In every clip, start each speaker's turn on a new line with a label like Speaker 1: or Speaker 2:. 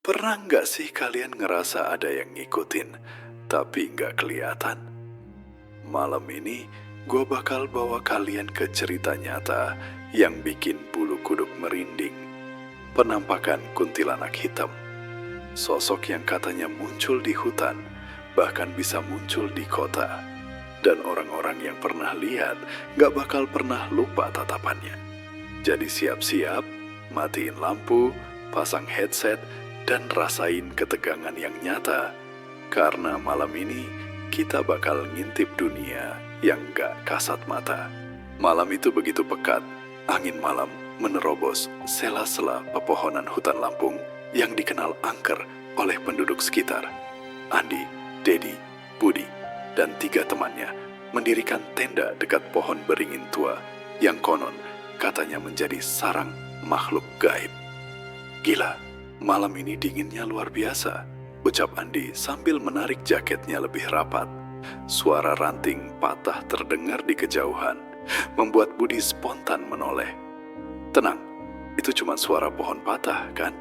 Speaker 1: Pernah nggak sih kalian ngerasa ada yang ngikutin, tapi nggak kelihatan? Malam ini, gue bakal bawa kalian ke cerita nyata yang bikin bulu kuduk merinding. Penampakan kuntilanak hitam. Sosok yang katanya muncul di hutan, bahkan bisa muncul di kota. Dan orang-orang yang pernah lihat gak bakal pernah lupa tatapannya. Jadi siap-siap, matiin lampu, pasang headset, dan rasain ketegangan yang nyata. Karena malam ini kita bakal ngintip dunia yang gak kasat mata. Malam itu begitu pekat, angin malam menerobos sela-sela pepohonan hutan Lampung yang dikenal angker oleh penduduk sekitar. Andi, Dedi, Budi, dan 3 temannya mendirikan tenda dekat pohon beringin tua yang konon katanya menjadi sarang makhluk gaib. Gila, malam ini dinginnya luar biasa, ucap Andi sambil menarik jaketnya lebih rapat. Suara ranting patah terdengar di kejauhan, membuat Budi spontan menoleh. Tenang, itu cuma suara pohon patah kan?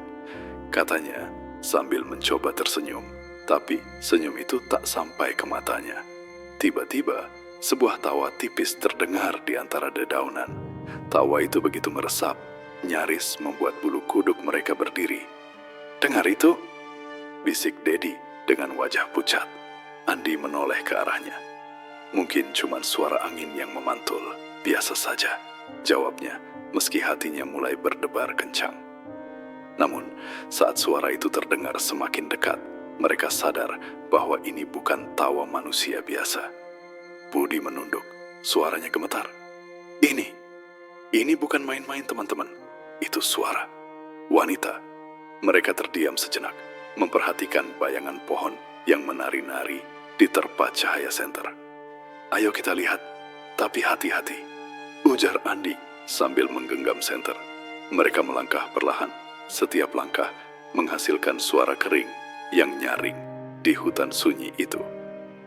Speaker 1: Katanya sambil mencoba tersenyum, tapi senyum itu tak sampai ke matanya. Tiba-tiba, sebuah tawa tipis terdengar di antara dedaunan. Tawa itu begitu meresap, nyaris membuat bulu kuduk mereka berdiri. "Dengar itu?" bisik Dedi dengan wajah pucat. Andi menoleh ke arahnya. "Mungkin cuma suara angin yang memantul, biasa saja," jawabnya, meski hatinya mulai berdebar kencang. Namun, saat suara itu terdengar semakin dekat, mereka sadar bahwa ini bukan tawa manusia biasa. Budi menunduk, suaranya gemetar. Ini bukan main-main teman-teman. Itu suara wanita. Mereka terdiam sejenak, memperhatikan bayangan pohon yang menari-nari di terpa cahaya senter. "Ayo kita lihat, tapi hati-hati," ujar Andi sambil menggenggam senter. Mereka melangkah perlahan. Setiap langkah menghasilkan suara kering yang nyaring di hutan sunyi itu.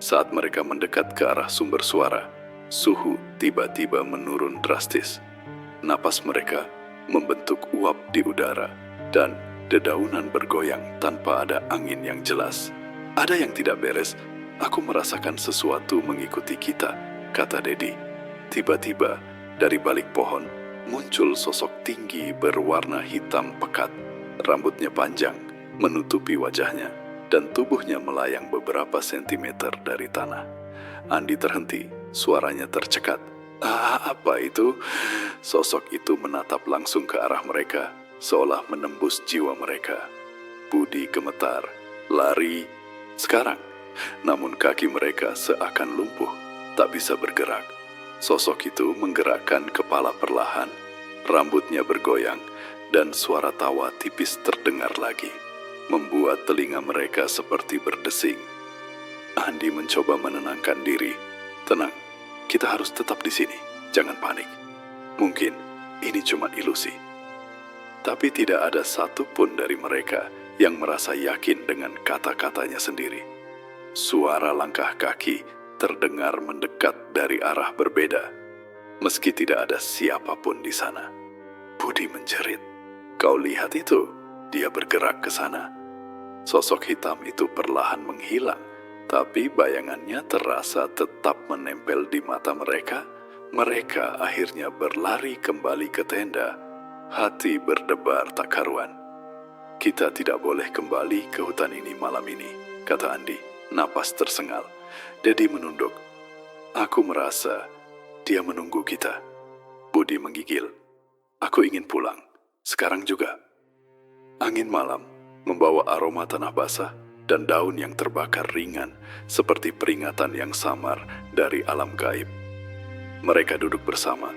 Speaker 1: Saat mereka mendekat ke arah sumber suara, suhu tiba-tiba menurun drastis. Napas mereka membentuk uap di udara dan dedaunan bergoyang tanpa ada angin yang jelas. "Ada yang tidak beres, aku merasakan sesuatu mengikuti kita," kata Dedi. Tiba-tiba dari balik pohon muncul sosok tinggi berwarna hitam pekat. Rambutnya panjang menutupi wajahnya dan tubuhnya melayang beberapa sentimeter dari tanah. Andi terhenti, suaranya tercekat. Apa itu?" Sosok itu menatap langsung ke arah mereka, seolah menembus jiwa mereka. Budi gemetar, lari sekarang. Namun kaki mereka seakan lumpuh, tak bisa bergerak. Sosok itu menggerakkan kepala perlahan, rambutnya bergoyang, dan suara tawa tipis terdengar lagi, membuat telinga mereka seperti berdesing. Andi mencoba menenangkan diri. "Tenang, kita harus tetap di sini, jangan panik. Mungkin ini cuma ilusi." Tapi tidak ada satupun dari mereka yang merasa yakin dengan kata-katanya sendiri. Suara langkah kaki terdengar mendekat dari arah berbeda, meski tidak ada siapapun di sana. Budi menjerit, "Kau lihat itu? Dia bergerak ke sana." Sosok hitam itu perlahan menghilang, tapi bayangannya terasa tetap menempel di mata mereka. Mereka akhirnya berlari kembali ke tenda, hati berdebar tak karuan. "Kita tidak boleh kembali ke hutan ini malam ini," kata Andi, napas tersengal. Dedi menunduk. "Aku merasa dia menunggu kita." Budi menggigil. "Aku ingin pulang, sekarang juga." Angin malam membawa aroma tanah basah dan daun yang terbakar ringan, seperti peringatan yang samar dari alam gaib. Mereka duduk bersama,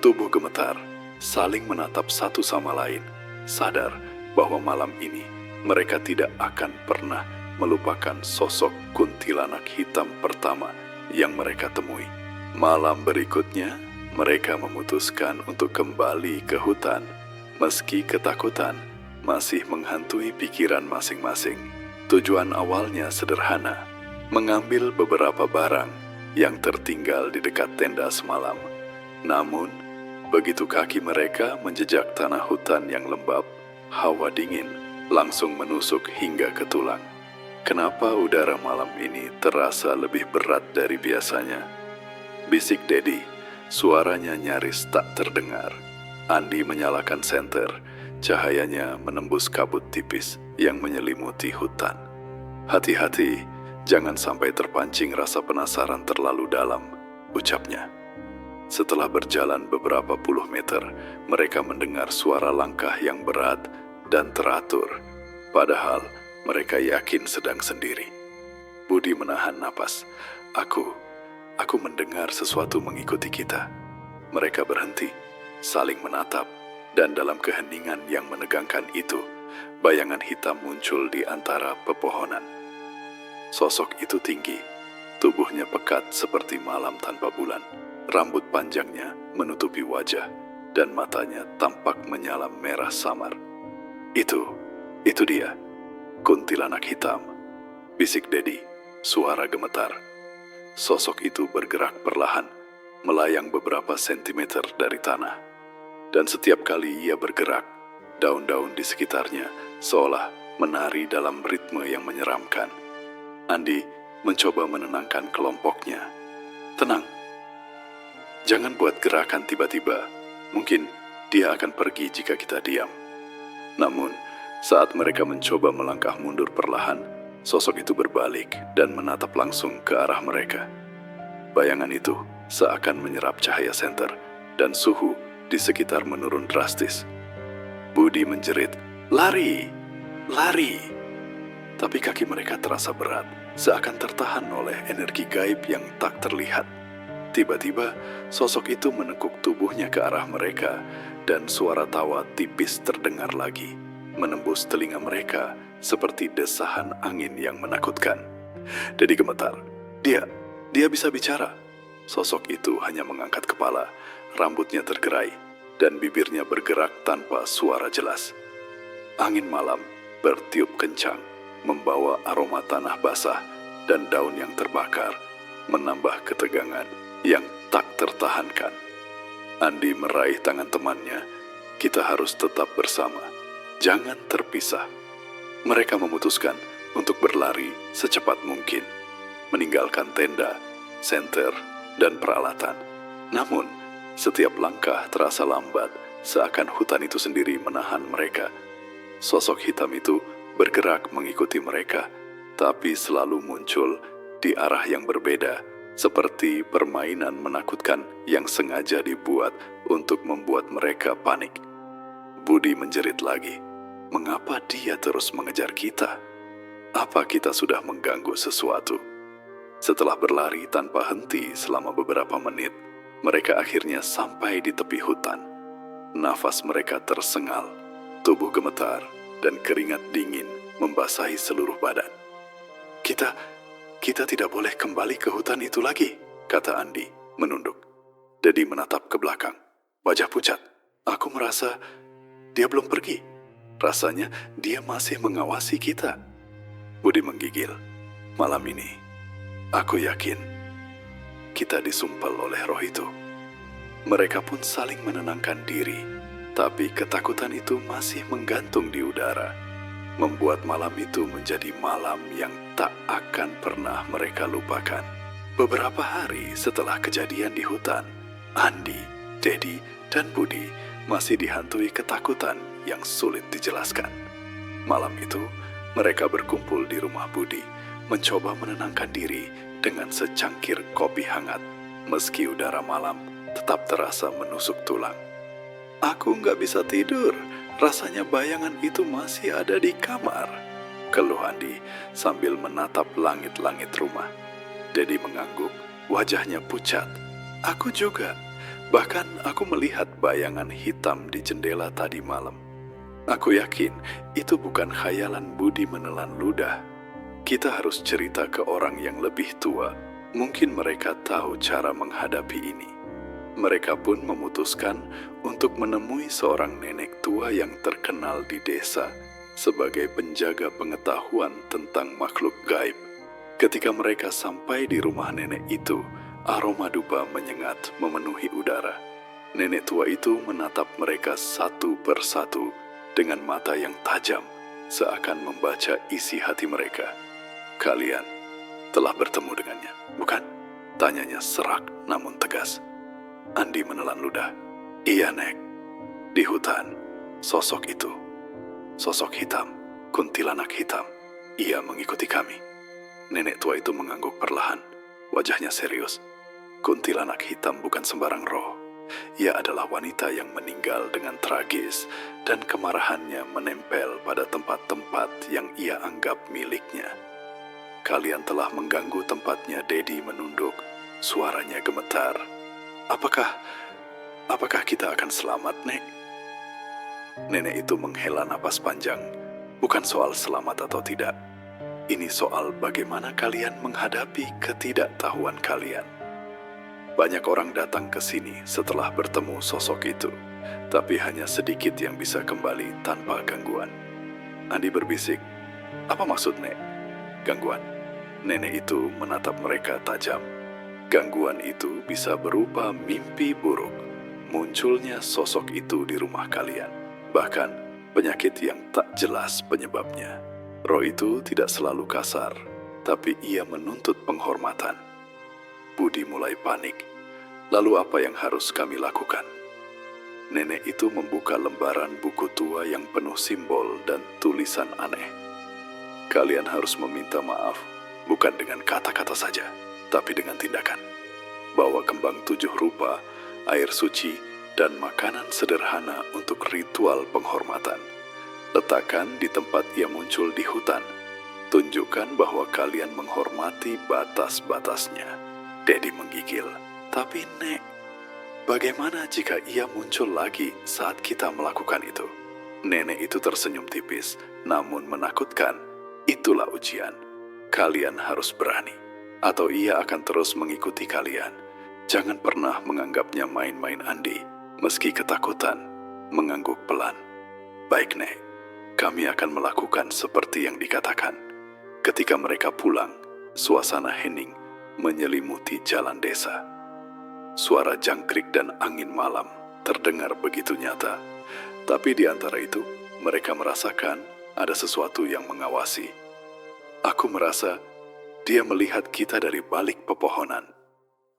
Speaker 1: tubuh gemetar, saling menatap satu sama lain, sadar bahwa malam ini mereka tidak akan pernah melupakan sosok kuntilanak hitam pertama yang mereka temui. Malam berikutnya, mereka memutuskan untuk kembali ke hutan, meski ketakutan masih menghantui pikiran masing-masing. Tujuan awalnya sederhana, mengambil beberapa barang yang tertinggal di dekat tenda semalam. Namun, begitu kaki mereka menjejak tanah hutan yang lembab, hawa dingin langsung menusuk hingga ke tulang. Kenapa udara malam ini terasa lebih berat dari biasanya? Bisik Dedi, suaranya nyaris tak terdengar. Andi menyalakan senter, cahayanya menembus kabut tipis yang menyelimuti hutan. Hati-hati, jangan sampai terpancing rasa penasaran terlalu dalam, ucapnya. Setelah berjalan beberapa puluh meter, mereka mendengar suara langkah yang berat dan teratur. Padahal mereka yakin sedang sendiri. Budi menahan napas. Aku mendengar sesuatu mengikuti kita. Mereka berhenti, saling menatap, dan dalam keheningan yang menegangkan itu, bayangan hitam muncul di antara pepohonan. Sosok itu tinggi, tubuhnya pekat seperti malam tanpa bulan. Rambut panjangnya menutupi wajah, dan matanya tampak menyala merah samar. Itu dia, kuntilanak hitam, bisik Dedi, suara gemetar. Sosok itu bergerak perlahan, melayang beberapa sentimeter dari tanah. Dan setiap kali ia bergerak, daun-daun di sekitarnya seolah menari dalam ritme yang menyeramkan. Andi mencoba menenangkan kelompoknya. Tenang, jangan buat gerakan tiba-tiba. Mungkin dia akan pergi jika kita diam. Namun, saat mereka mencoba melangkah mundur perlahan, sosok itu berbalik dan menatap langsung ke arah mereka. Bayangan itu seakan menyerap cahaya senter, dan suhu di sekitar menurun drastis. Budi menjerit, "Lari! Lari!" Tapi kaki mereka terasa berat, seakan tertahan oleh energi gaib yang tak terlihat. Tiba-tiba, sosok itu menekuk tubuhnya ke arah mereka, dan suara tawa tipis terdengar lagi, menembus telinga mereka seperti desahan angin yang menakutkan. Dedi gemetar. Dia bisa bicara. Sosok itu hanya mengangkat kepala, rambutnya tergerai, dan bibirnya bergerak tanpa suara jelas. Angin malam bertiup kencang, membawa aroma tanah basah dan daun yang terbakar, menambah ketegangan yang tak tertahankan. Andi meraih tangan temannya. Kita harus tetap bersama. Jangan terpisah. Mereka memutuskan untuk berlari secepat mungkin, meninggalkan tenda, senter, dan peralatan. Namun, setiap langkah terasa lambat, seakan hutan itu sendiri menahan mereka. Sosok hitam itu bergerak mengikuti mereka, tapi selalu muncul di arah yang berbeda, seperti permainan menakutkan yang sengaja dibuat untuk membuat mereka panik. Budi menjerit lagi. Mengapa dia terus mengejar kita? Apa kita sudah mengganggu sesuatu? Setelah berlari tanpa henti selama beberapa menit, mereka akhirnya sampai di tepi hutan. Nafas mereka tersengal, tubuh gemetar, dan keringat dingin membasahi seluruh badan. Kita tidak boleh kembali ke hutan itu lagi, kata Andi, menunduk. Dedi menatap ke belakang, wajah pucat. Aku merasa dia belum pergi. Rasanya dia masih mengawasi kita. Budi menggigil. Malam ini, aku yakin kita disumpel oleh roh itu. Mereka pun saling menenangkan diri, tapi ketakutan itu masih menggantung di udara, membuat malam itu menjadi malam yang tak akan pernah mereka lupakan. Beberapa hari setelah kejadian di hutan, Andi, Dedi, dan Budi masih dihantui ketakutan yang sulit dijelaskan. Malam itu, mereka berkumpul di rumah Budi, mencoba menenangkan diri dengan secangkir kopi hangat, meski udara malam tetap terasa menusuk tulang. Aku nggak bisa tidur, rasanya bayangan itu masih ada di kamar, keluh Andi sambil menatap langit-langit rumah. Dedi mengangguk, wajahnya pucat. Aku juga, bahkan aku melihat bayangan hitam di jendela tadi malam. Aku yakin itu bukan khayalan Budi menelan ludah. Kita harus cerita ke orang yang lebih tua, mungkin mereka tahu cara menghadapi ini. Mereka pun memutuskan untuk menemui seorang nenek tua yang terkenal di desa sebagai penjaga pengetahuan tentang makhluk gaib. Ketika mereka sampai di rumah nenek itu, aroma dupa menyengat memenuhi udara. Nenek tua itu menatap mereka satu persatu dengan mata yang tajam. seakan membaca isi hati mereka. "Kalian telah bertemu dengannya, bukan?" tanyanya serak namun tegas. Andi menelan ludah. "Iya, Nek. Di hutan, sosok itu, sosok hitam, kuntilanak hitam, ia mengikuti kami." Nenek tua itu mengangguk perlahan, wajahnya serius. Kuntilanak hitam bukan sembarang roh. Ia adalah wanita yang meninggal dengan tragis dan kemarahannya menempel pada tempat-tempat yang ia anggap miliknya. "Kalian telah mengganggu tempatnya." Dedi menunduk, suaranya gemetar. Apakah kita akan selamat, Nek?" Nenek itu menghela napas panjang. "Bukan soal selamat atau tidak. Ini soal bagaimana kalian menghadapi ketidaktahuan kalian. Banyak orang datang ke sini setelah bertemu sosok itu, tapi hanya sedikit yang bisa kembali tanpa gangguan." Andi berbisik, "Apa maksud, Nek? Gangguan?" Nenek itu menatap mereka tajam. "Gangguan itu bisa berupa mimpi buruk. Munculnya sosok itu di rumah kalian. Bahkan penyakit yang tak jelas penyebabnya. Roh itu tidak selalu kasar, tapi ia menuntut penghormatan." Budi mulai panik. "Lalu apa yang harus kami lakukan?" Nenek itu membuka lembaran buku tua yang penuh simbol dan tulisan aneh. "Kalian harus meminta maaf, bukan dengan kata-kata saja, tapi dengan tindakan. Bawa kembang 7 rupa, air suci, dan makanan sederhana untuk ritual penghormatan. Letakkan di tempat ia muncul di hutan. Tunjukkan bahwa kalian menghormati batas-batasnya." Dedi menggigil. "Tapi, Nek, bagaimana jika ia muncul lagi saat kita melakukan itu?" Nenek itu tersenyum tipis, namun menakutkan. "Itulah ujian. Kalian harus berani, atau ia akan terus mengikuti kalian. Jangan pernah menganggapnya main-main." Andi, meski ketakutan, mengangguk pelan. "Baik, Nek. Kami akan melakukan seperti yang dikatakan." Ketika mereka pulang, suasana hening menyelimuti jalan desa. Suara jangkrik dan angin malam terdengar begitu nyata. Tapi di antara itu, mereka merasakan ada sesuatu yang mengawasi. "Aku merasa dia melihat kita dari balik pepohonan,"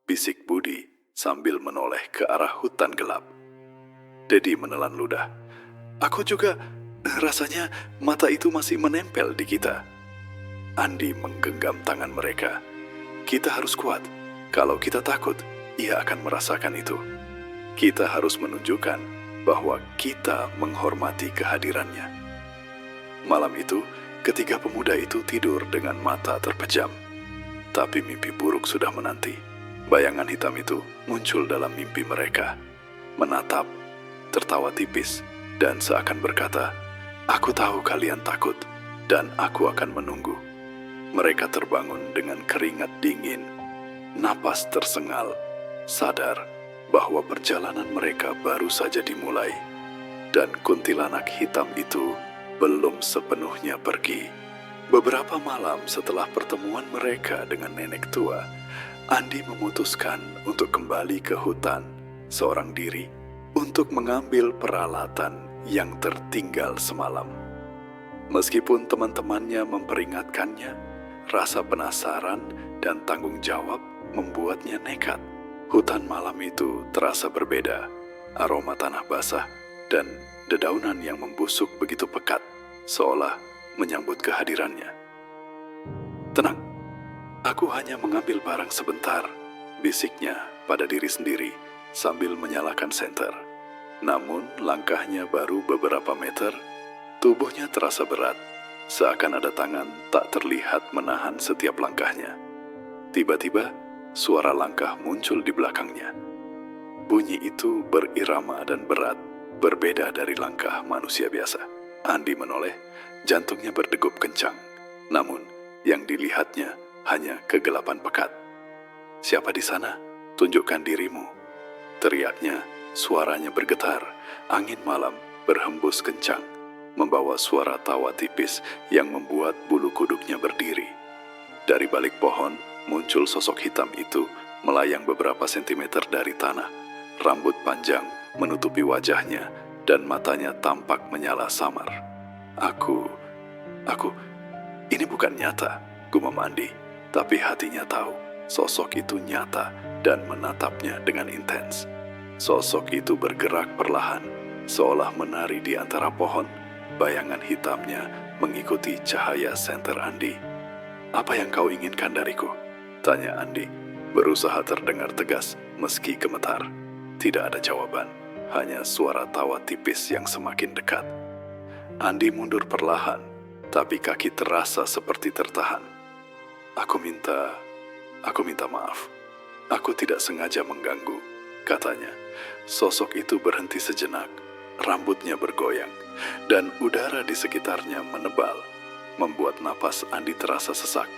Speaker 1: bisik Budi sambil menoleh ke arah hutan gelap. Dedi menelan ludah. "Aku juga rasanya mata itu masih menempel di kita." Andi menggenggam tangan mereka. "Kita harus kuat. Kalau kita takut, ia akan merasakan itu. Kita harus menunjukkan bahwa kita menghormati kehadirannya." Malam itu, ketiga pemuda itu tidur dengan mata terpejam. Tapi mimpi buruk sudah menanti. Bayangan hitam itu muncul dalam mimpi mereka. Menatap, tertawa tipis, dan seakan berkata, "Aku tahu kalian takut, dan aku akan menunggu." Mereka terbangun dengan keringat dingin, napas tersengal, sadar bahwa perjalanan mereka baru saja dimulai, dan kuntilanak hitam itu belum sepenuhnya pergi. Beberapa malam setelah pertemuan mereka dengan nenek tua, Andi memutuskan untuk kembali ke hutan seorang diri untuk mengambil peralatan yang tertinggal semalam. Meskipun teman-temannya memperingatkannya, rasa penasaran dan tanggung jawab membuatnya nekat. Hutan malam itu terasa berbeda. Aroma tanah basah dan dedaunan yang membusuk begitu pekat, seolah menyambut kehadirannya. "Tenang, aku hanya mengambil barang sebentar," bisiknya pada diri sendiri sambil menyalakan senter. Namun langkahnya baru beberapa meter, tubuhnya terasa berat, seakan ada tangan tak terlihat menahan setiap langkahnya. Tiba-tiba, suara langkah muncul di belakangnya. Bunyi itu berirama dan berat, berbeda dari langkah manusia biasa. Andi menoleh, jantungnya berdegup kencang. Namun, yang dilihatnya hanya kegelapan pekat. "Siapa di sana? Tunjukkan dirimu," teriaknya. Suaranya bergetar, angin malam berhembus kencang, membawa suara tawa tipis yang membuat bulu kuduknya berdiri. Dari balik pohon, muncul sosok hitam itu melayang beberapa sentimeter dari tanah. Rambut panjang menutupi wajahnya dan matanya tampak menyala samar. "Aku Aku, ini bukan nyata, gumam Andi. Tapi hatinya tahu, sosok itu nyata dan menatapnya dengan intens. Sosok itu bergerak perlahan, seolah menari di antara pohon. Bayangan hitamnya mengikuti cahaya senter Andi. "Apa yang kau inginkan dariku?" tanya Andi, berusaha terdengar tegas meski gemetar. Tidak ada jawaban, hanya suara tawa tipis yang semakin dekat. Andi mundur perlahan, tapi kaki terasa seperti tertahan. Aku minta maaf. Aku tidak sengaja mengganggu," katanya. Sosok itu berhenti sejenak, rambutnya bergoyang, dan udara di sekitarnya menebal, membuat napas Andi terasa sesak.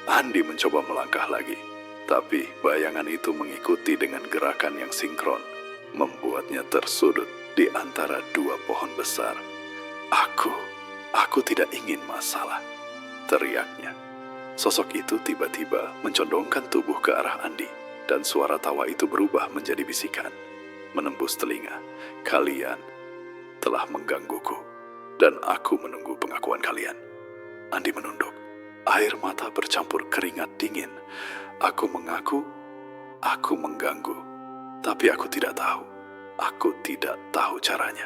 Speaker 1: Andi mencoba melangkah lagi, tapi bayangan itu mengikuti dengan gerakan yang sinkron, membuatnya tersudut di antara dua pohon besar. Aku tidak ingin masalah," teriaknya. Sosok itu tiba-tiba mencondongkan tubuh ke arah Andi, dan suara tawa itu berubah menjadi bisikan, menembus telinga. "Kalian telah menggangguku, dan aku menunggu pengakuan kalian." Andi menunduk, air mata bercampur keringat dingin. "Aku mengaku, aku mengganggu, tapi aku tidak tahu caranya."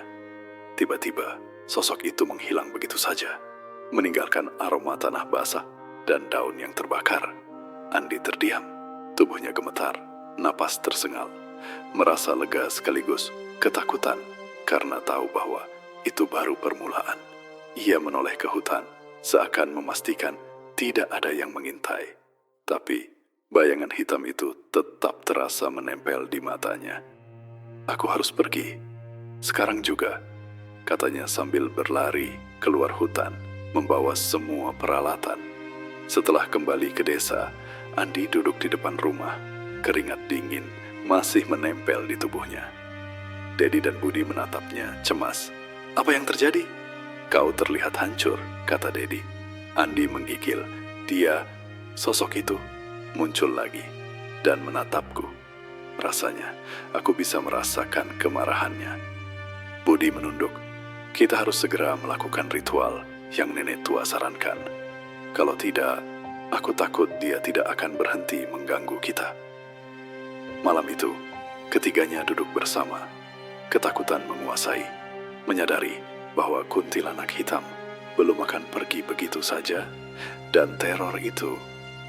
Speaker 1: Tiba-tiba, sosok itu menghilang begitu saja, meninggalkan aroma tanah basah dan daun yang terbakar. Andi terdiam, tubuhnya gemetar, napas tersengal, merasa lega sekaligus ketakutan karena tahu bahwa itu baru permulaan. Ia menoleh ke hutan, seakan memastikan tidak ada yang mengintai. Tapi bayangan hitam itu tetap terasa menempel di matanya. "Aku harus pergi, sekarang juga," katanya sambil berlari keluar hutan, membawa semua peralatan. Setelah kembali ke desa, Andi duduk di depan rumah. Keringat dingin masih menempel di tubuhnya. Dedi dan Budi menatapnya cemas. "Apa yang terjadi?" "Kau terlihat hancur," kata Dedi. Andi menggigil. Sosok itu muncul lagi dan menatapku. Rasanya aku bisa merasakan kemarahannya. Budi menunduk. "Kita harus segera melakukan ritual yang nenek tua sarankan. Kalau tidak, aku takut dia tidak akan berhenti mengganggu kita." Malam itu, ketiganya duduk bersama. Ketakutan menguasai, menyadari bahwa kuntilanak hitam belum akan pergi begitu saja, dan teror itu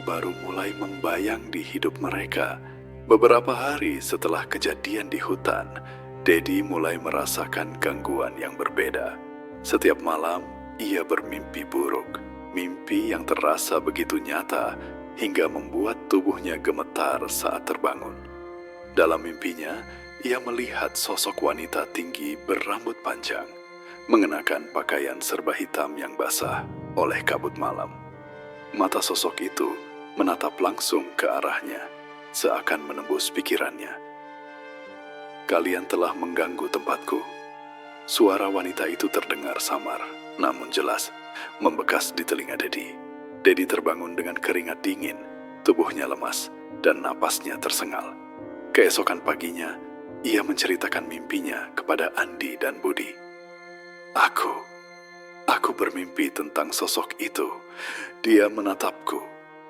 Speaker 1: baru mulai membayang di hidup mereka. Beberapa hari setelah kejadian di hutan, Dedi mulai merasakan gangguan yang berbeda. Setiap malam, ia bermimpi buruk. Mimpi yang terasa begitu nyata hingga membuat tubuhnya gemetar saat terbangun. Dalam mimpinya, ia melihat sosok wanita tinggi berambut panjang, mengenakan pakaian serba hitam yang basah oleh kabut malam. Mata sosok itu menatap langsung ke arahnya, seakan menembus pikirannya. "Kalian telah mengganggu tempatku." Suara wanita itu terdengar samar, namun jelas, membekas di telinga Dedi. Dedi terbangun dengan keringat dingin, tubuhnya lemas, dan napasnya tersengal. Keesokan paginya, ia menceritakan mimpinya kepada Andi dan Budi. Aku bermimpi tentang sosok itu. Dia menatapku,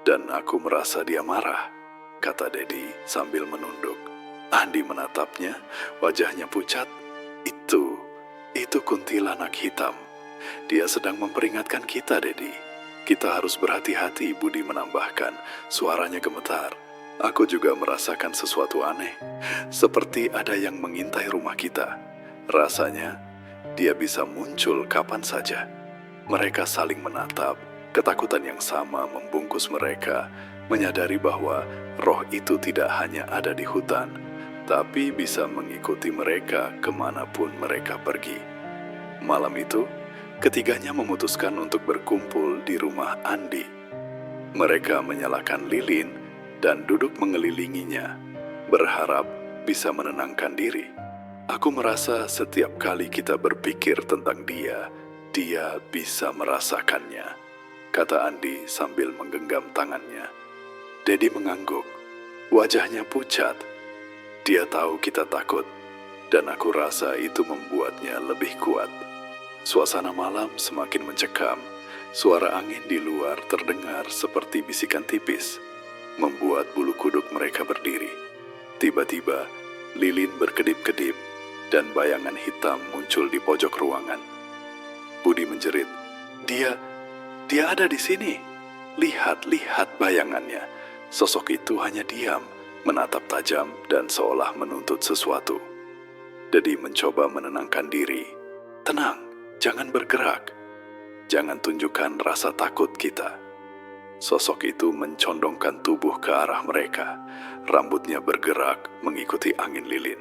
Speaker 1: dan aku merasa dia marah," kata Dedi sambil menunduk. Andi menatapnya, wajahnya pucat. Itu kuntilanak hitam. Dia sedang memperingatkan kita, Dedi. Kita harus berhati-hati," Budi menambahkan, suaranya gemetar. "Aku juga merasakan sesuatu aneh, seperti ada yang mengintai rumah kita. Rasanya dia bisa muncul kapan saja." Mereka saling menatap, ketakutan yang sama membungkus mereka, menyadari bahwa roh itu tidak hanya ada di hutan, tapi bisa mengikuti mereka kemanapun mereka pergi. Malam itu, ketiganya memutuskan untuk berkumpul di rumah Andi. Mereka menyalakan lilin dan duduk mengelilinginya, berharap bisa menenangkan diri. "Aku merasa setiap kali kita berpikir tentang dia bisa merasakannya," kata Andi sambil menggenggam tangannya. Dedi mengangguk, wajahnya pucat. Dia tahu kita takut, dan aku rasa itu membuatnya lebih kuat. Suasana malam semakin mencekam, Suara angin di luar terdengar seperti bisikan tipis, membuat bulu kuduk mereka berdiri. Tiba-tiba, lilin berkedip-kedip dan bayangan hitam muncul di pojok ruangan. Budi menjerit, Dia ada di sini. Lihat bayangannya. Sosok itu hanya diam, menatap tajam dan seolah menuntut sesuatu. Dedi mencoba menenangkan diri. Tenang, jangan bergerak. Jangan tunjukkan rasa takut kita. Sosok itu mencondongkan tubuh ke arah mereka. Rambutnya bergerak mengikuti angin lilin.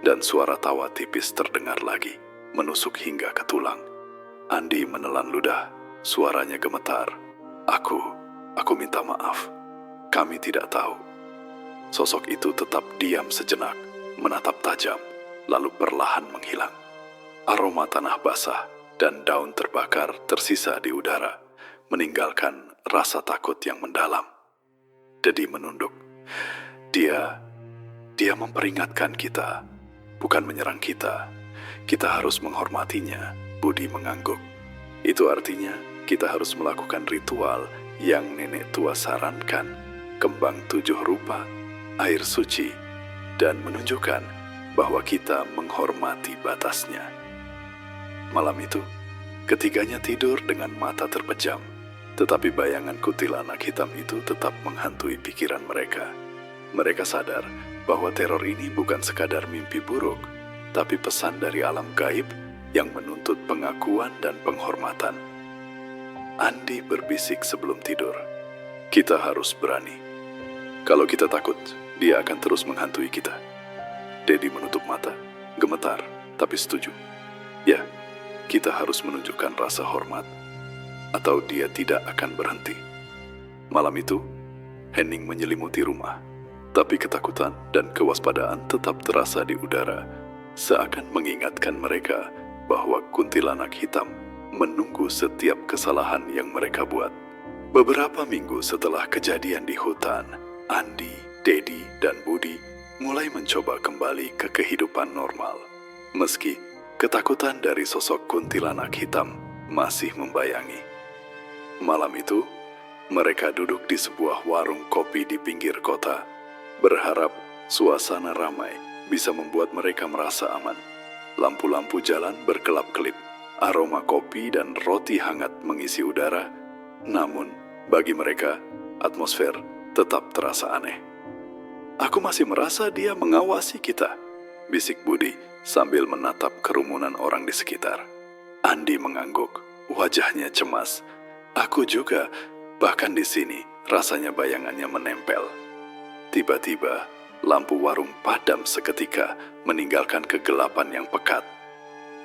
Speaker 1: Dan suara tawa tipis terdengar lagi, menusuk hingga ke tulang. Andi menelan ludah, suaranya gemetar. Aku minta maaf. Kami tidak tahu. Sosok itu tetap diam sejenak, menatap tajam, lalu perlahan menghilang. Aroma tanah basah dan daun terbakar tersisa di udara, meninggalkan rasa takut yang mendalam. Dedi menunduk. Dia memperingatkan kita, bukan menyerang kita. Kita harus menghormatinya. Budi mengangguk. Itu artinya kita harus melakukan ritual yang nenek tua sarankan, kembang 7 rupa, air suci, dan menunjukkan bahwa kita menghormati batasnya. Malam itu, ketiganya tidur dengan mata terpejam, tetapi bayangan kuntilanak hitam itu tetap menghantui pikiran mereka. Mereka sadar bahwa teror ini bukan sekadar mimpi buruk, tapi pesan dari alam gaib yang menuntut pengakuan dan penghormatan. Andi berbisik sebelum tidur, kita harus berani. Kalau kita takut, dia akan terus menghantui kita. Dedi menutup mata, gemetar, tapi setuju. Ya, kita harus menunjukkan rasa hormat, atau dia tidak akan berhenti. Malam itu, hening menyelimuti rumah, tapi ketakutan dan kewaspadaan tetap terasa di udara, seakan mengingatkan mereka bahwa kuntilanak hitam menunggu setiap kesalahan yang mereka buat. Beberapa minggu setelah kejadian di hutan, Andi, Dedi, dan Budi mulai mencoba kembali ke kehidupan normal. Meski ketakutan dari sosok kuntilanak hitam masih membayangi. Malam itu, mereka duduk di sebuah warung kopi di pinggir kota, berharap suasana ramai bisa membuat mereka merasa aman. Lampu-lampu jalan berkelap-kelip, aroma kopi dan roti hangat mengisi udara. Namun, bagi mereka, atmosfer tetap terasa aneh. Aku masih merasa dia mengawasi kita, bisik Budi sambil menatap kerumunan orang di sekitar. Andi mengangguk, wajahnya cemas. Aku juga, bahkan di sini rasanya bayangannya menempel. Tiba-tiba, lampu warung padam seketika, meninggalkan kegelapan yang pekat.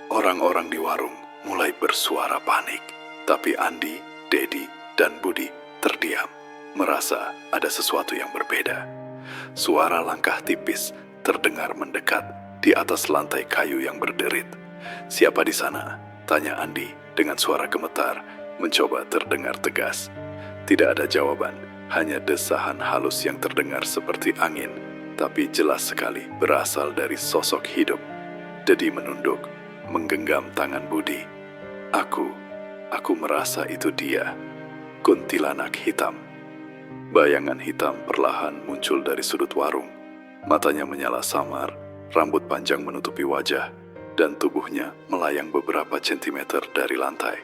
Speaker 1: Orang-orang di warung mulai bersuara panik, tapi Andi, Dedi, dan Budi terdiam, merasa ada sesuatu yang berbeda. Suara langkah tipis terdengar mendekat di atas lantai kayu yang berderit. Siapa di sana? Tanya Andi dengan suara gemetar, mencoba terdengar tegas. Tidak ada jawaban, hanya desahan halus yang terdengar seperti angin, tapi jelas sekali berasal dari sosok hidup. Dedi menunduk, menggenggam tangan Budi. Aku merasa itu dia, kuntilanak hitam. Bayangan hitam perlahan muncul dari sudut warung. Matanya menyala samar, rambut panjang menutupi wajah, dan tubuhnya melayang beberapa sentimeter dari lantai.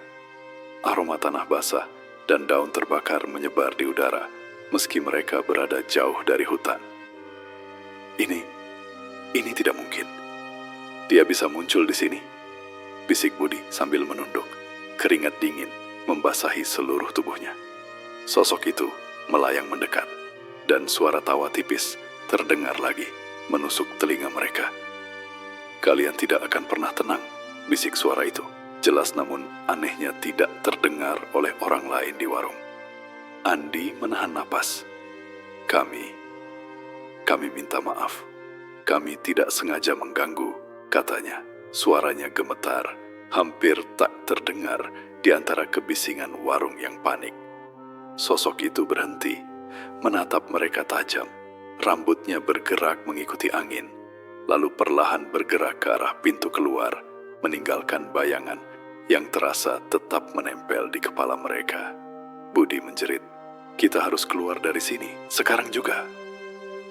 Speaker 1: Aroma tanah basah dan daun terbakar menyebar di udara, meski mereka berada jauh dari hutan. Ini tidak mungkin. Dia bisa muncul di sini, bisik Budi sambil menunduk. Keringat dingin membasahi seluruh tubuhnya. Sosok itu melayang mendekat, dan suara tawa tipis terdengar lagi, menusuk telinga mereka. Kalian tidak akan pernah tenang, bisik suara itu. Jelas namun anehnya tidak terdengar oleh orang lain di warung. Andi menahan napas. Kami minta maaf. Kami tidak sengaja mengganggu, katanya. Suaranya gemetar, hampir tak terdengar di antara kebisingan warung yang panik. Sosok itu berhenti, menatap mereka tajam. Rambutnya bergerak mengikuti angin, lalu perlahan bergerak ke arah pintu keluar, meninggalkan bayangan yang terasa tetap menempel di kepala mereka. Budi menjerit, "Kita harus keluar dari sini, sekarang juga."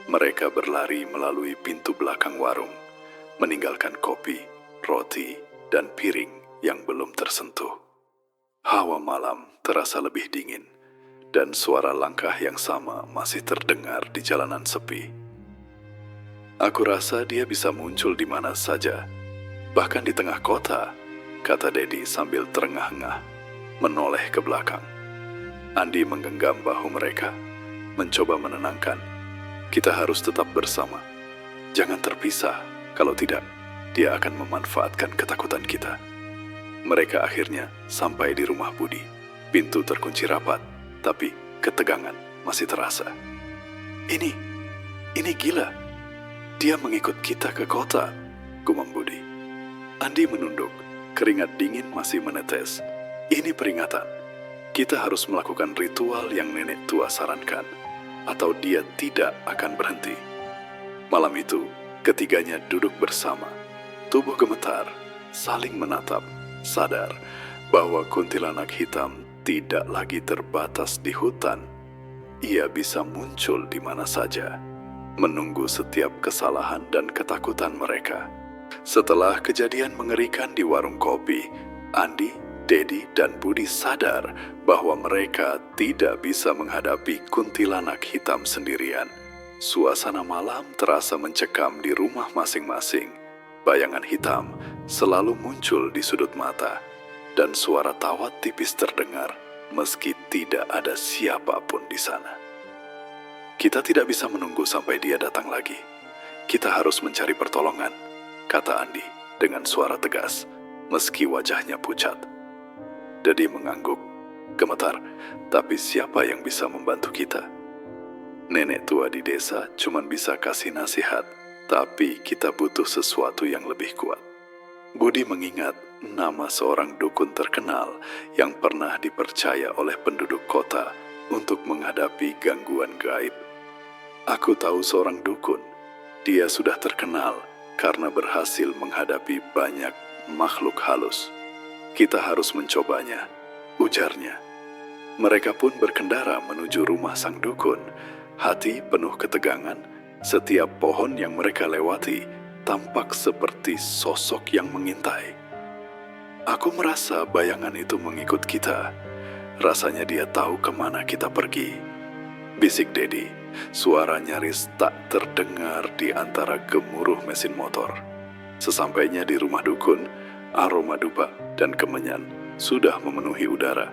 Speaker 1: Mereka berlari melalui pintu belakang warung, meninggalkan kopi, roti, dan piring yang belum tersentuh. Hawa malam terasa lebih dingin, dan suara langkah yang sama masih terdengar di jalanan sepi. "Aku rasa dia bisa muncul di mana saja, bahkan di tengah kota," kata Dedi sambil terengah-engah, menoleh ke belakang. Andi menggenggam bahu mereka, mencoba menenangkan. "Kita harus tetap bersama. Jangan terpisah, kalau tidak, dia akan memanfaatkan ketakutan kita." Mereka akhirnya sampai di rumah Budi. Pintu terkunci rapat, tapi ketegangan masih terasa. Ini gila. Dia mengikut kita ke kota," gumam Budi. Andi menunduk. Keringat dingin masih menetes. "Ini peringatan. Kita harus melakukan ritual yang nenek tua sarankan, atau dia tidak akan berhenti." Malam itu, ketiganya duduk bersama. Tubuh gemetar, saling menatap, sadar bahwa kuntilanak hitam tidak lagi terbatas di hutan. Ia bisa muncul di mana saja, menunggu setiap kesalahan dan ketakutan mereka. Setelah kejadian mengerikan di warung kopi, Andi, Dedi, dan Budi sadar bahwa mereka tidak bisa menghadapi kuntilanak hitam sendirian. Suasana malam terasa mencekam di rumah masing-masing. Bayangan hitam selalu muncul di sudut mata, dan suara tawa tipis terdengar meski tidak ada siapapun di sana. "Kita tidak bisa menunggu sampai dia datang lagi. Kita harus mencari pertolongan," kata Andi dengan suara tegas, meski wajahnya pucat. Dedi mengangguk, gemetar, "Tapi siapa yang bisa membantu kita? Nenek tua di desa cuma bisa kasih nasihat, tapi kita butuh sesuatu yang lebih kuat." Budi mengingat nama seorang dukun terkenal yang pernah dipercaya oleh penduduk kota untuk menghadapi gangguan gaib. "Aku tahu seorang dukun. Dia sudah terkenal karena berhasil menghadapi banyak makhluk halus. Kita harus mencobanya," ujarnya. Mereka pun berkendara menuju rumah sang dukun. Hati penuh ketegangan, setiap pohon yang mereka lewati tampak seperti sosok yang mengintai. "Aku merasa bayangan itu mengikut kita. Rasanya dia tahu kemana kita pergi," bisik Dedi. Suara nyaris tak terdengar di antara gemuruh mesin motor. Sesampainya di rumah dukun, aroma dupa dan kemenyan sudah memenuhi udara,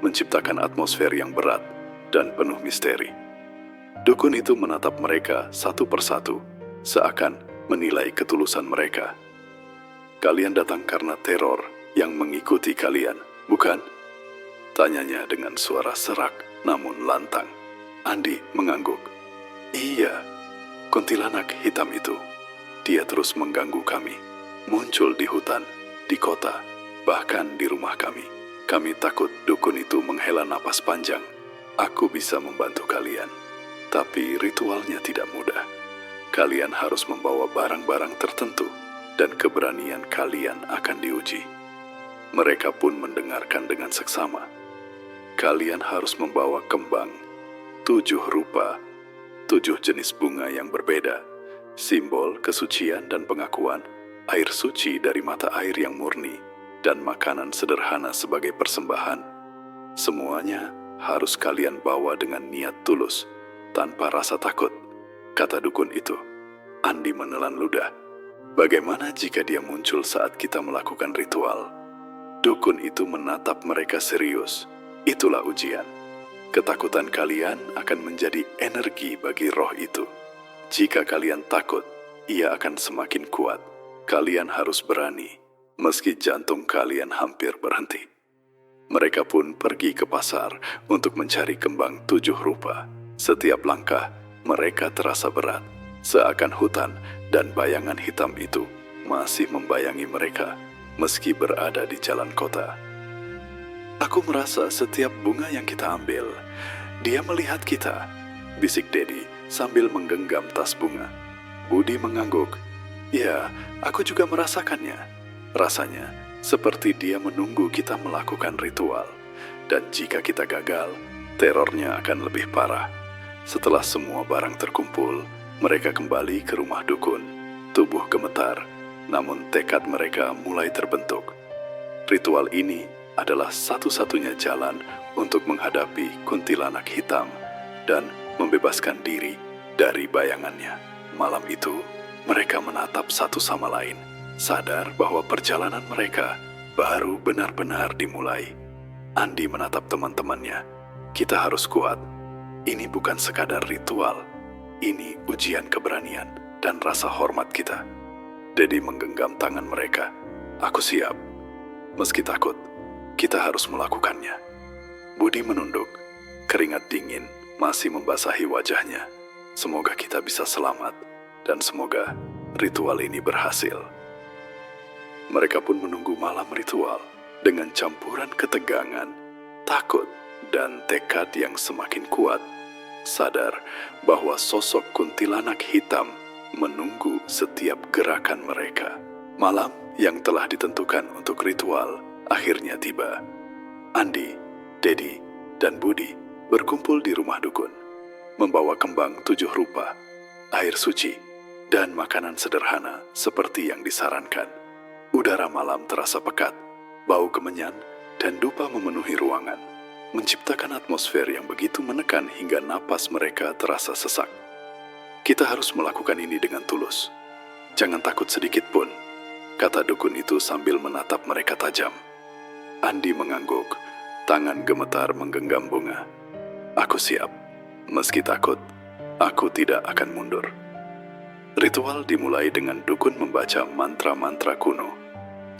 Speaker 1: menciptakan atmosfer yang berat dan penuh misteri. Dukun itu menatap mereka satu persatu, seakan menilai ketulusan mereka. "Kalian datang karena teror yang mengikuti kalian, bukan?" tanyanya dengan suara serak namun lantang. Andi mengangguk. "Iya, kuntilanak hitam itu. Dia terus mengganggu kami. Muncul di hutan, di kota, bahkan di rumah kami. Kami takut dukun itu menghela napas panjang. Aku bisa membantu kalian, tapi ritualnya tidak mudah. Kalian harus membawa barang-barang tertentu, dan keberanian kalian akan diuji." Mereka pun mendengarkan dengan seksama. "Kalian harus membawa kembang, 7 rupa, 7 jenis bunga yang berbeda, simbol kesucian dan pengakuan, air suci dari mata air yang murni, dan makanan sederhana sebagai persembahan. Semuanya harus kalian bawa dengan niat tulus, tanpa rasa takut," kata dukun itu. Andi menelan ludah. Bagaimana jika dia muncul saat kita melakukan ritual? Dukun itu menatap mereka serius. Itulah ujian. Ketakutan kalian akan menjadi energi bagi roh itu. Jika kalian takut, ia akan semakin kuat. Kalian harus berani, meski jantung kalian hampir berhenti. Mereka pun pergi ke pasar untuk mencari kembang 7 rupa. Setiap langkah, mereka terasa berat, seakan hutan dan bayangan hitam itu masih membayangi mereka, meski berada di jalan kota. "Aku merasa setiap bunga yang kita ambil, dia melihat kita," bisik Dedi sambil menggenggam tas bunga. Budi mengangguk. "Ya, aku juga merasakannya. Rasanya seperti dia menunggu kita melakukan ritual. Dan jika kita gagal, terornya akan lebih parah. Setelah semua barang terkumpul, mereka kembali ke rumah dukun. Tubuh gemetar, namun tekad mereka mulai terbentuk. Ritual ini adalah satu-satunya jalan untuk menghadapi kuntilanak hitam dan membebaskan diri dari bayangannya. Malam itu, mereka menatap satu sama lain, sadar bahwa perjalanan mereka baru benar-benar dimulai. Andi menatap teman-temannya. Kita harus kuat. Ini bukan sekadar ritual. Ini ujian keberanian dan rasa hormat kita. Dedi menggenggam tangan mereka. Aku siap. Meski takut, kita harus melakukannya. Budi menunduk. Keringat dingin masih membasahi wajahnya. Semoga kita bisa selamat dan semoga ritual ini berhasil. Mereka pun menunggu malam ritual dengan campuran ketegangan, takut, dan tekad yang semakin kuat. Sadar bahwa sosok kuntilanak hitam menunggu setiap gerakan mereka. Malam yang telah ditentukan untuk ritual akhirnya tiba. Andi, Dedi, dan Budi berkumpul di rumah dukun, membawa kembang 7 rupa, air suci, dan makanan sederhana seperti yang disarankan. Udara malam terasa pekat, bau kemenyan dan dupa memenuhi ruangan, menciptakan atmosfer yang begitu menekan hingga napas mereka terasa sesak. Kita harus melakukan ini dengan tulus. Jangan takut sedikit pun, kata dukun itu sambil menatap mereka tajam. Andi mengangguk, tangan gemetar menggenggam bunga. Aku siap. Meski takut, aku tidak akan mundur. Ritual dimulai dengan dukun membaca mantra-mantra kuno.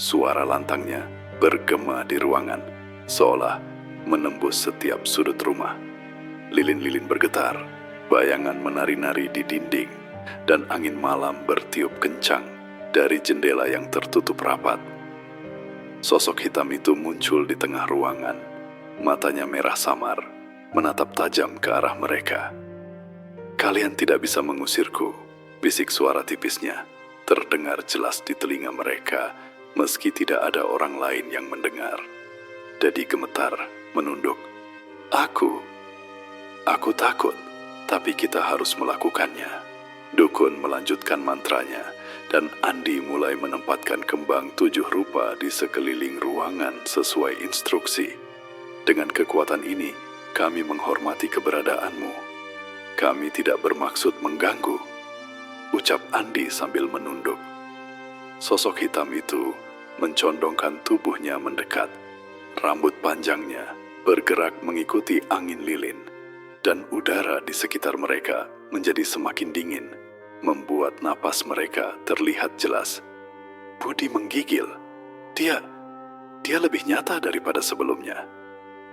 Speaker 1: Suara lantangnya bergema di ruangan, seolah menembus setiap sudut rumah. Lilin-lilin bergetar, bayangan menari-nari di dinding, dan angin malam bertiup kencang dari jendela yang tertutup rapat. Sosok hitam itu muncul di tengah ruangan, matanya merah samar, menatap tajam ke arah mereka. Kalian tidak bisa mengusirku, bisik suara tipisnya, terdengar jelas di telinga mereka, meski tidak ada orang lain yang mendengar. Dedi gemetar, menunduk. Aku takut, tapi kita harus melakukannya. Dukun melanjutkan mantranya, dan Andi mulai menempatkan kembang 7 rupa di sekeliling ruangan sesuai instruksi. Dengan kekuatan ini, kami menghormati keberadaanmu. Kami tidak bermaksud mengganggu, ucap Andi sambil menunduk. Sosok hitam itu mencondongkan tubuhnya mendekat. Rambut panjangnya bergerak mengikuti angin lilin, dan udara di sekitar mereka menjadi semakin dingin, membuat napas mereka terlihat jelas. Budi menggigil. Dia lebih nyata daripada sebelumnya.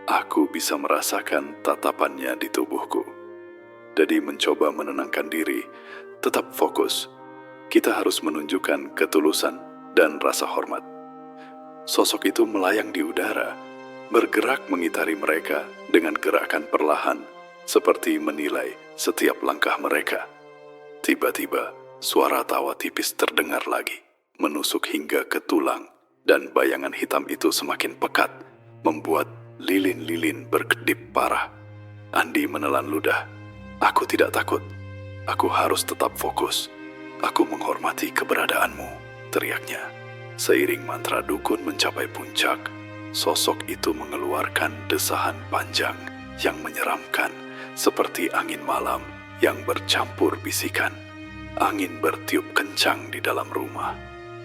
Speaker 1: Aku bisa merasakan tatapannya di tubuhku. Dedi mencoba menenangkan diri, tetap fokus. Kita harus menunjukkan ketulusan dan rasa hormat. Sosok itu melayang di udara, bergerak mengitari mereka dengan gerakan perlahan, seperti menilai setiap langkah mereka. Tiba-tiba, suara tawa tipis terdengar lagi, menusuk hingga ke tulang, dan bayangan hitam itu semakin pekat, membuat lilin-lilin berkedip parah. Andi menelan ludah. Aku tidak takut. Aku harus tetap fokus. Aku menghormati keberadaanmu, teriaknya. Seiring mantra dukun mencapai puncak, sosok itu mengeluarkan desahan panjang yang menyeramkan, seperti angin malam yang bercampur bisikan. Angin bertiup kencang di dalam rumah.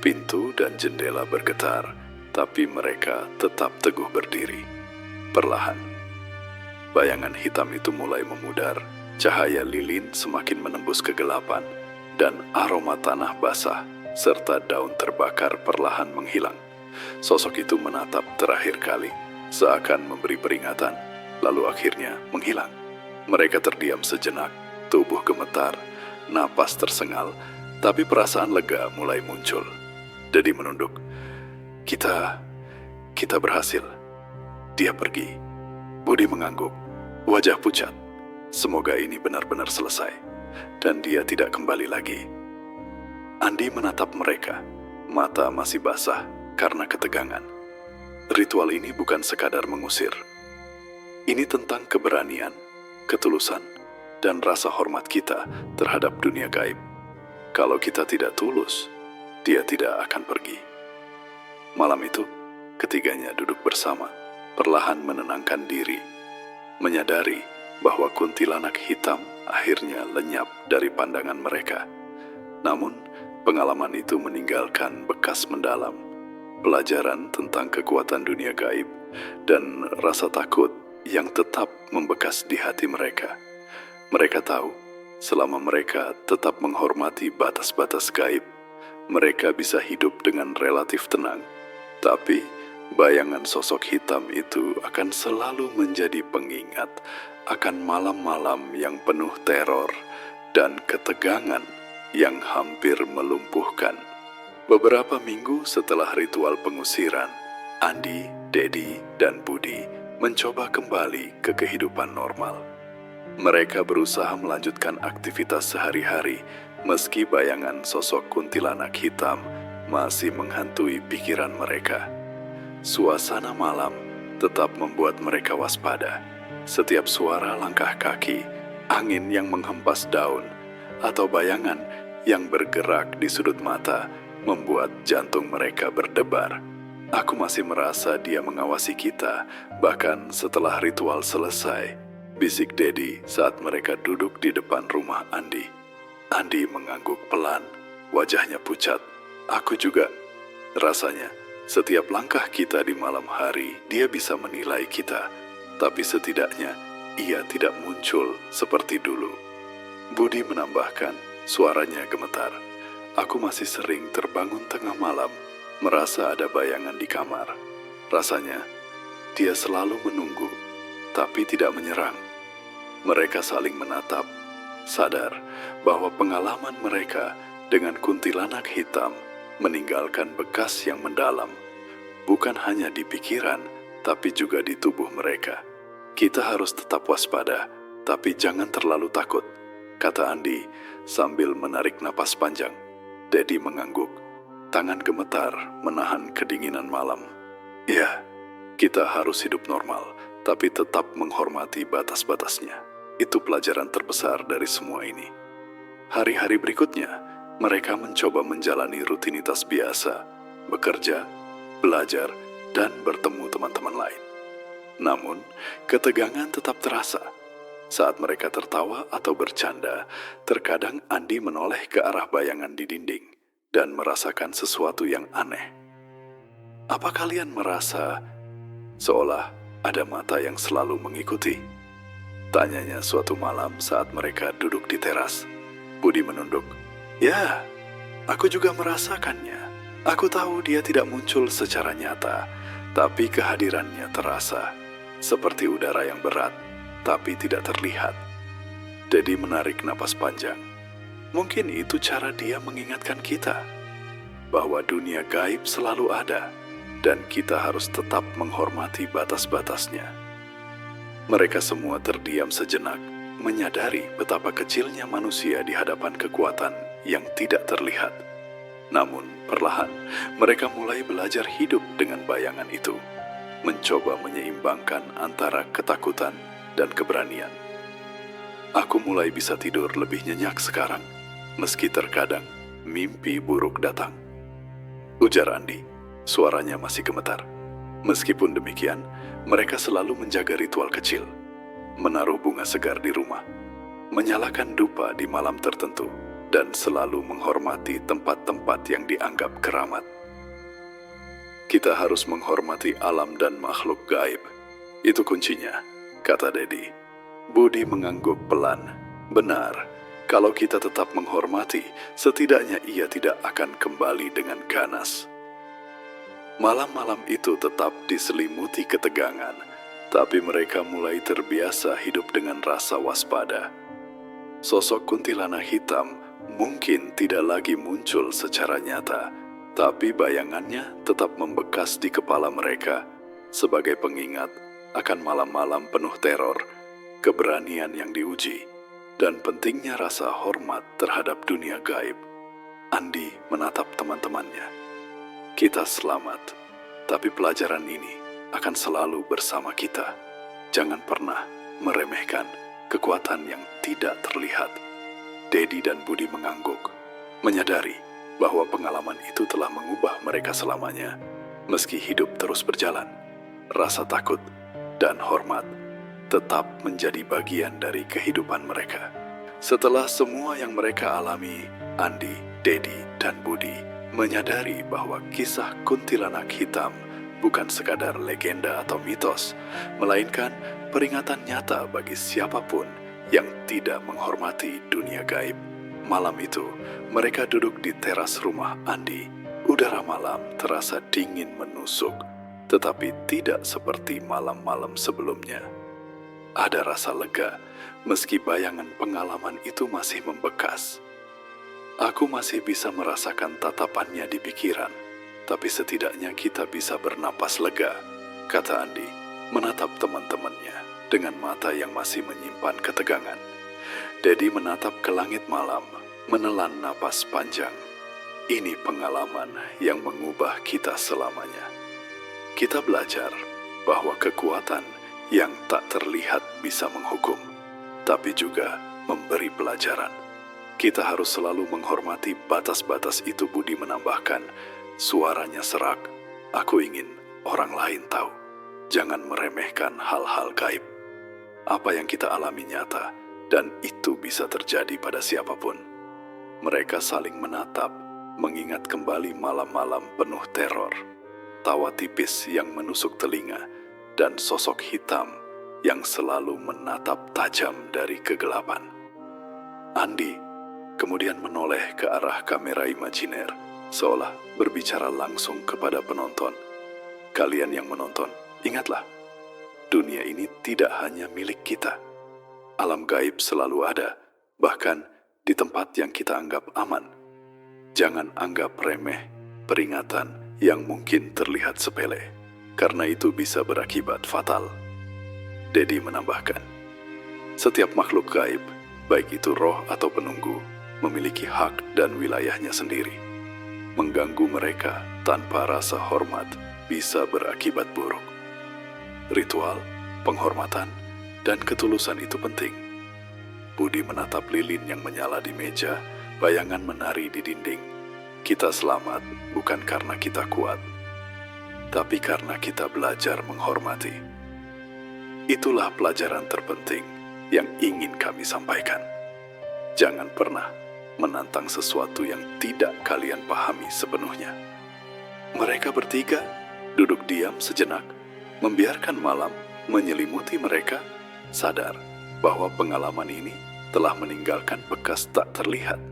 Speaker 1: Pintu dan jendela bergetar, tapi mereka tetap teguh berdiri. Perlahan, bayangan hitam itu mulai memudar, cahaya lilin semakin menembus kegelapan, dan aroma tanah basah serta daun terbakar perlahan menghilang. Sosok itu menatap terakhir kali, seakan memberi peringatan, lalu akhirnya menghilang. Mereka terdiam sejenak, tubuh gemetar, napas tersengal, tapi perasaan lega mulai muncul. Dedi menunduk. Kita berhasil. Dia pergi. Budi mengangguk, wajah pucat. Semoga ini benar-benar selesai, dan dia tidak kembali lagi. Andi menatap mereka, mata masih basah, karena ketegangan. Ritual ini bukan sekadar mengusir. Ini tentang keberanian, ketulusan, dan rasa hormat kita terhadap dunia gaib. Kalau kita tidak tulus, dia tidak akan pergi. Malam itu, ketiganya duduk bersama, perlahan menenangkan diri, menyadari bahwa kuntilanak hitam akhirnya lenyap dari pandangan mereka. Namun, pengalaman itu meninggalkan bekas mendalam, pelajaran tentang kekuatan dunia gaib, dan rasa takut yang tetap membekas di hati mereka. Mereka tahu, selama mereka tetap menghormati batas-batas gaib, mereka bisa hidup dengan relatif tenang. Tapi, bayangan sosok hitam itu akan selalu menjadi pengingat akan malam-malam yang penuh teror dan ketegangan yang hampir melumpuhkan. Beberapa minggu setelah ritual pengusiran, Andi, Dedi, dan Budi mencoba kembali ke kehidupan normal. Mereka berusaha melanjutkan aktivitas sehari-hari meski bayangan sosok kuntilanak hitam masih menghantui pikiran mereka. Suasana malam tetap membuat mereka waspada. Setiap suara langkah kaki, angin yang menghempas daun, atau bayangan yang bergerak di sudut mata membuat jantung mereka berdebar. Aku masih merasa dia mengawasi kita, bahkan setelah ritual selesai, bisik Dedi saat mereka duduk di depan rumah Andi. Andi mengangguk pelan, wajahnya pucat. Aku juga. Rasanya, setiap langkah kita di malam hari, dia bisa menilai kita. Tapi setidaknya, ia tidak muncul seperti dulu. Budi menambahkan, suaranya gemetar. Aku masih sering terbangun tengah malam, merasa ada bayangan di kamar. Rasanya, dia selalu menunggu, tapi tidak menyerang. Mereka saling menatap, sadar bahwa pengalaman mereka dengan kuntilanak hitam meninggalkan bekas yang mendalam, bukan hanya di pikiran, tapi juga di tubuh mereka. Kita harus tetap waspada, tapi jangan terlalu takut, kata Andi sambil menarik napas panjang. Dedi mengangguk, tangan gemetar menahan kedinginan malam. Ya, kita harus hidup normal, tapi tetap menghormati batas-batasnya. Itu pelajaran terbesar dari semua ini. Hari-hari berikutnya, mereka mencoba menjalani rutinitas biasa, bekerja, belajar, dan bertemu teman-teman lain. Namun, ketegangan tetap terasa. Saat mereka tertawa atau bercanda, terkadang Andi menoleh ke arah bayangan di dinding dan merasakan sesuatu yang aneh. Apa kalian merasa seolah ada mata yang selalu mengikuti? Tanyanya suatu malam saat mereka duduk di teras. Budi menunduk. Ya, aku juga merasakannya. Aku tahu dia tidak muncul secara nyata, tapi kehadirannya terasa. Seperti udara yang berat, tapi tidak terlihat. Dedi menarik napas panjang. Mungkin itu cara dia mengingatkan kita bahwa dunia gaib selalu ada dan kita harus tetap menghormati batas-batasnya. Mereka semua terdiam sejenak, menyadari betapa kecilnya manusia di hadapan kekuatan yang tidak terlihat. Namun, perlahan mereka mulai belajar hidup dengan bayangan itu, mencoba menyeimbangkan antara ketakutan dan keberanian. Aku mulai bisa tidur lebih nyenyak sekarang, meski terkadang mimpi buruk datang, ujar Andi. Suaranya masih gemetar. Meskipun demikian, mereka selalu menjaga ritual kecil, menaruh bunga segar di rumah, menyalakan dupa di malam tertentu, dan selalu menghormati tempat-tempat yang dianggap keramat. Kita harus menghormati alam dan makhluk gaib. Itu kuncinya, kata Dedi. Budi mengangguk pelan. Benar, kalau kita tetap menghormati, setidaknya ia tidak akan kembali dengan ganas. Malam-malam itu tetap diselimuti ketegangan, tapi mereka mulai terbiasa hidup dengan rasa waspada. Sosok kuntilanak hitam mungkin tidak lagi muncul secara nyata, tapi bayangannya tetap membekas di kepala mereka sebagai pengingat akan malam-malam penuh teror, keberanian yang diuji, dan pentingnya rasa hormat terhadap dunia gaib. Andi menatap teman-temannya. Kita selamat, tapi pelajaran ini akan selalu bersama kita. Jangan pernah meremehkan kekuatan yang tidak terlihat. Dedi dan Budi mengangguk, menyadari bahwa pengalaman itu telah mengubah mereka selamanya. Meski hidup terus berjalan, rasa takut dan hormat tetap menjadi bagian dari kehidupan mereka. Setelah semua yang mereka alami, Andi, Dedi, dan Budi menyadari bahwa kisah kuntilanak hitam bukan sekadar legenda atau mitos, melainkan peringatan nyata bagi siapapun yang tidak menghormati dunia gaib. Malam itu, mereka duduk di teras rumah Andi. Udara malam terasa dingin menusuk, tetapi tidak seperti malam-malam sebelumnya. Ada rasa lega, meski bayangan pengalaman itu masih membekas. Aku masih bisa merasakan tatapannya di pikiran, tapi setidaknya kita bisa bernapas lega, kata Andi, menatap teman-temannya dengan mata yang masih menyimpan ketegangan. Dedi menatap ke langit malam, menelan napas panjang. Ini pengalaman yang mengubah kita selamanya. Kita belajar bahwa kekuatan yang tak terlihat bisa menghukum, tapi juga memberi pelajaran. Kita harus selalu menghormati batas-batas itu, Budi menambahkan. Suaranya serak. Aku ingin orang lain tahu. Jangan meremehkan hal-hal gaib. Apa yang kita alami nyata, dan itu bisa terjadi pada siapapun. Mereka saling menatap, mengingat kembali malam-malam penuh teror. Tawa tipis yang menusuk telinga, dan sosok hitam yang selalu menatap tajam dari kegelapan. Andi kemudian menoleh ke arah kamera imajiner, seolah berbicara langsung kepada penonton. Kalian yang menonton, ingatlah, dunia ini tidak hanya milik kita. Alam gaib selalu ada, bahkan di tempat yang kita anggap aman. Jangan anggap remeh peringatan yang mungkin terlihat sepele, karena itu bisa berakibat fatal. Dedi menambahkan, setiap makhluk gaib, baik itu roh atau penunggu, memiliki hak dan wilayahnya sendiri. Mengganggu mereka tanpa rasa hormat bisa berakibat buruk. Ritual, penghormatan, dan ketulusan itu penting. Budi menatap lilin yang menyala di meja, bayangan menari di dinding. Kita selamat bukan karena kita kuat, tapi karena kita belajar menghormati. Itulah pelajaran terpenting yang ingin kami sampaikan. Jangan pernah menantang sesuatu yang tidak kalian pahami sepenuhnya. Mereka bertiga duduk diam sejenak, membiarkan malam menyelimuti mereka, sadar bahwa pengalaman ini telah meninggalkan bekas tak terlihat.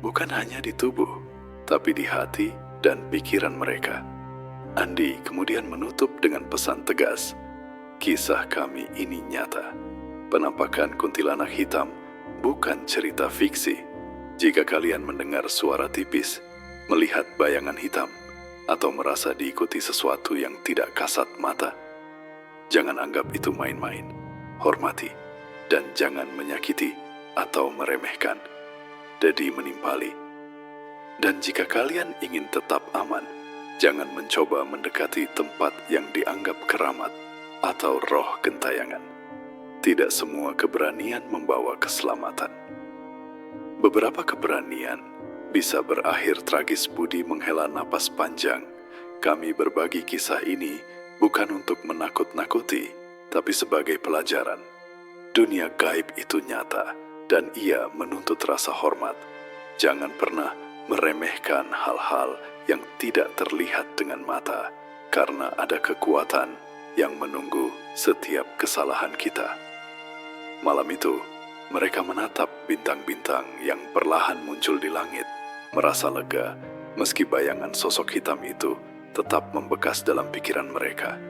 Speaker 1: Bukan hanya di tubuh, tapi di hati dan pikiran mereka. Andi kemudian menutup dengan pesan tegas, kisah kami ini nyata. Penampakan kuntilanak hitam bukan cerita fiksi. Jika kalian mendengar suara tipis, melihat bayangan hitam, atau merasa diikuti sesuatu yang tidak kasat mata, jangan anggap itu main-main. Hormati, dan jangan menyakiti atau meremehkan. Dedi menimpali. Dan jika kalian ingin tetap aman, jangan mencoba mendekati tempat yang dianggap keramat atau roh gentayangan. Tidak semua keberanian membawa keselamatan. Beberapa keberanian bisa berakhir tragis. Budi menghela napas panjang. Kami berbagi kisah ini bukan untuk menakut-nakuti, tapi sebagai pelajaran. Dunia gaib itu nyata, dan ia menuntut rasa hormat. Jangan pernah meremehkan hal-hal yang tidak terlihat dengan mata, karena ada kekuatan yang menunggu setiap kesalahan kita. Malam itu, mereka menatap bintang-bintang yang perlahan muncul di langit, merasa lega meski bayangan sosok hitam itu tetap membekas dalam pikiran mereka.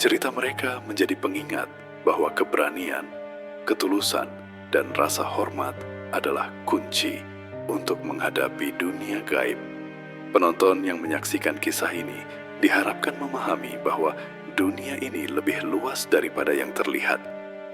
Speaker 1: Cerita mereka menjadi pengingat bahwa keberanian, ketulusan, dan rasa hormat adalah kunci untuk menghadapi dunia gaib. Penonton yang menyaksikan kisah ini diharapkan memahami bahwa dunia ini lebih luas daripada yang terlihat,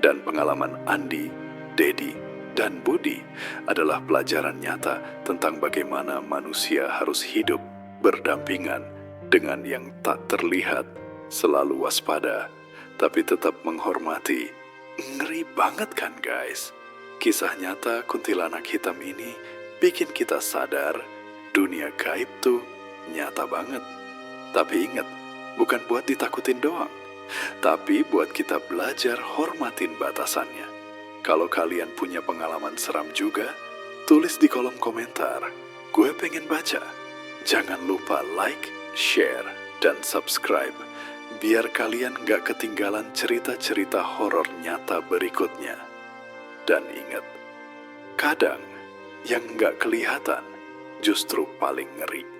Speaker 1: dan pengalaman Andi, Dedi, dan Budi adalah pelajaran nyata tentang bagaimana manusia harus hidup berdampingan dengan yang tak terlihat, selalu waspada, tapi tetap menghormati. Ngeri banget kan guys? Kisah nyata kuntilanak hitam ini bikin kita sadar dunia gaib tuh nyata banget. Tapi ingat, bukan buat ditakutin doang, tapi buat kita belajar hormatin batasannya. Kalau kalian punya pengalaman seram juga, tulis di kolom komentar. Gue pengen baca. Jangan lupa like, share, dan subscribe, biar kalian gak ketinggalan cerita-cerita horor nyata berikutnya. Dan ingat, kadang yang gak kelihatan justru paling ngeri.